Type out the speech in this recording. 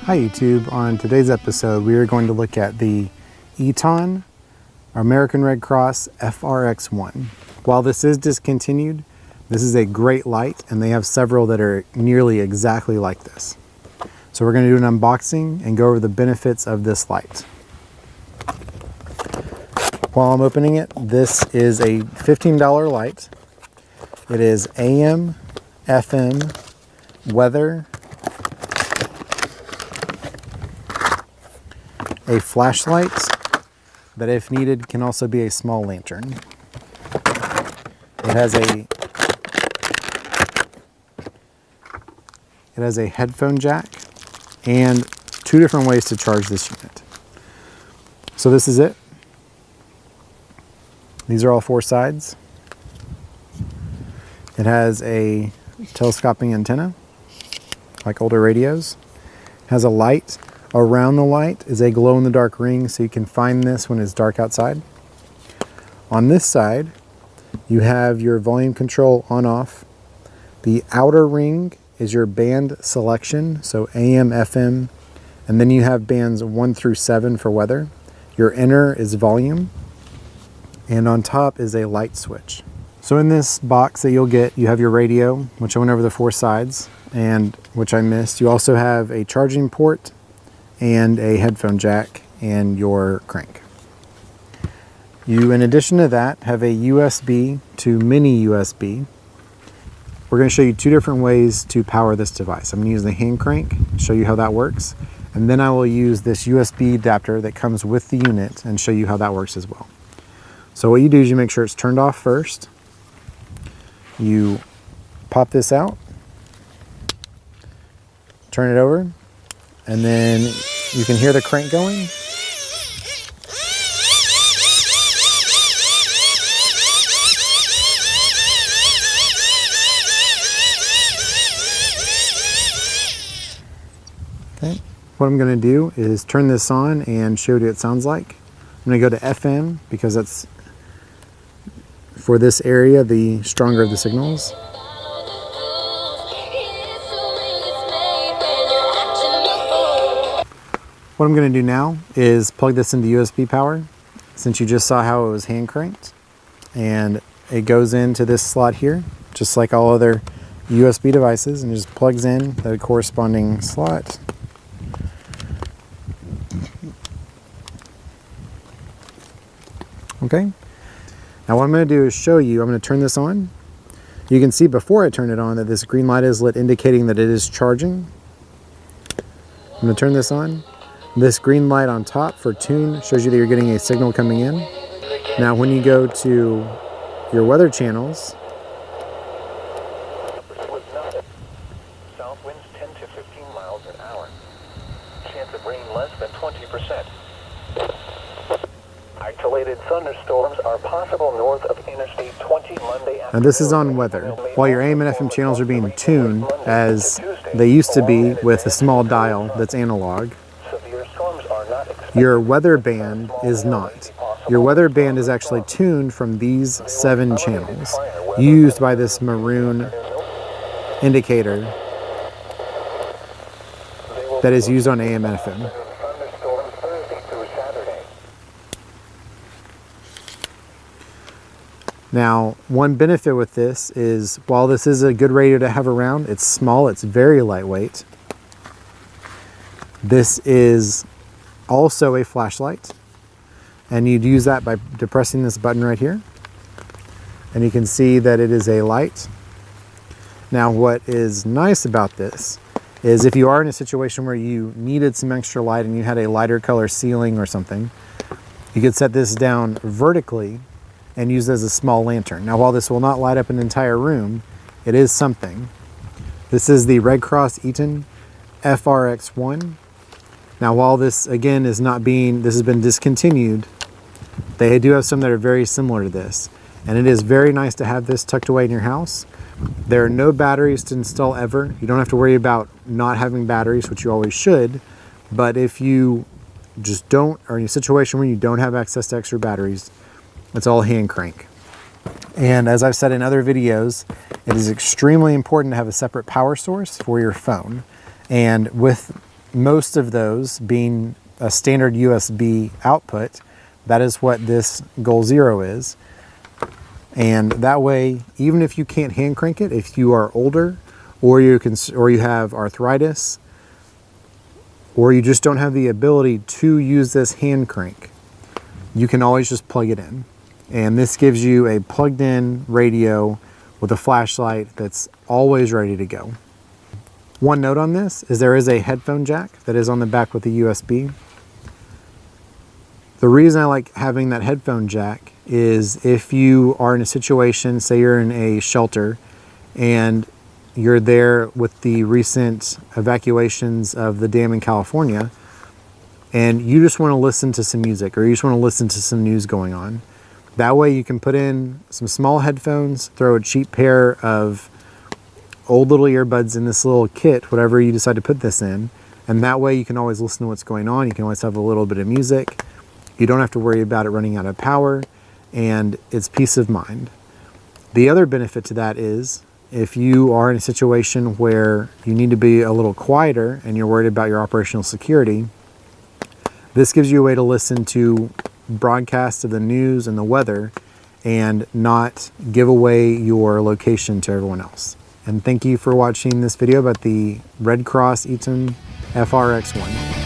Hi YouTube, on today's episode we are going to look at the Eton American Red Cross FRX1. While this is discontinued, this is a great light and they have several that are nearly exactly like this. So we're going to do an unboxing and go over the benefits of this light. While I'm opening it, this is a $15 light. It is AM, FM, weather, a flashlight that if needed can also be a small lantern. It has a headphone jack and two different ways to charge this unit. So this is it. These are all four sides. It has a telescoping antenna, like older radios. It has a light. Around the light is a glow-in-the-dark ring, so you can find this when it's dark outside. On this side, you have your volume control on-off. The outer ring is your band selection, so AM, FM, and then you have bands 1 through 7 for weather. Your inner is volume, and on top is a light switch. So in this box that you'll get, you have your radio, which I went over the four sides, and which I missed. You also have a charging port and a headphone jack and your crank. You, in addition to that, have a USB to mini USB. We're going to show you two different ways to power this device. I'm going to use the hand crank, show you how that works, and then I will use this USB adapter that comes with the unit and show you how that works as well. So what you do is you make sure it's turned off first. You pop this out, turn it over, and then you can hear the crank going. Okay. What I'm going to do is turn this on and show you what it sounds like. I'm going to go to FM because that's, for this area, the stronger of the signals. What I'm going to do now is plug this into USB power, since you just saw how it was hand cranked, and it goes into this slot here, just like all other USB devices, and just plugs in the corresponding slot. Okay. Now what I'm going to do is show you, I'm going to turn this on. You can see before I turn it on that this green light is lit, indicating that it is charging. I'm going to turn this on. This green light on top for tune shows you that you're getting a signal coming in. Now when you go to your weather channels, south winds 10 to 15 miles an hour. Chance of rain less than 20%. Isolated thunderstorms are possible north of Interstate 20 Monday afternoon. and this is on weather, while your AM and FM channels are being tuned as they used to be with a small dial that's analog. Your weather band is not. Your weather band is actually tuned from these 7 channels used by this maroon indicator that is used on AM and FM. Now, one benefit with this is, while this is a good radio to have around, it's small, it's very lightweight. This is also a flashlight, and you'd use that by depressing this button right here. And you can see that it is a light. Now, what is nice about this is if you are in a situation where you needed some extra light and you had a lighter color ceiling or something, you could set this down vertically and use it as a small lantern. Now, while this will not light up an entire room, it is something. This is the Red Cross Eton FRX1. Now, while this, again, this has been discontinued, they do have some that are very similar to this. And it is very nice to have this tucked away in your house. There are no batteries to install ever. You don't have to worry about not having batteries, which you always should. But if you just don't, or in a situation where you don't have access to extra batteries, it's all hand crank. And as I've said in other videos, It is extremely important to have a separate power source for your phone. And with most of those being a standard USB output, that is what this Goal Zero is. And that way, even if you can't hand crank it, if you are older or you have arthritis, or you just don't have the ability to use this hand crank, you can always just plug it in. And this gives you a plugged in radio with a flashlight that's always ready to go. One note on this is there is a headphone jack that is on the back with a USB. The reason I like having that headphone jack is if you are in a situation, say you're in a shelter and you're there with the recent evacuations of the dam in California, and you just want to listen to some music or you just want to listen to some news going on. That way you can put in some small headphones, throw a cheap pair of old little earbuds in this little kit, whatever you decide to put this in, and that way you can always listen to what's going on. You can always have a little bit of music. You don't have to worry about it running out of power, and it's peace of mind. The other benefit to that is if you are in a situation where you need to be a little quieter and you're worried about your operational security, this gives you a way to listen to broadcasts of the news and the weather and not give away your location to everyone else. And thank you for watching this video about the Red Cross Eton FRX1.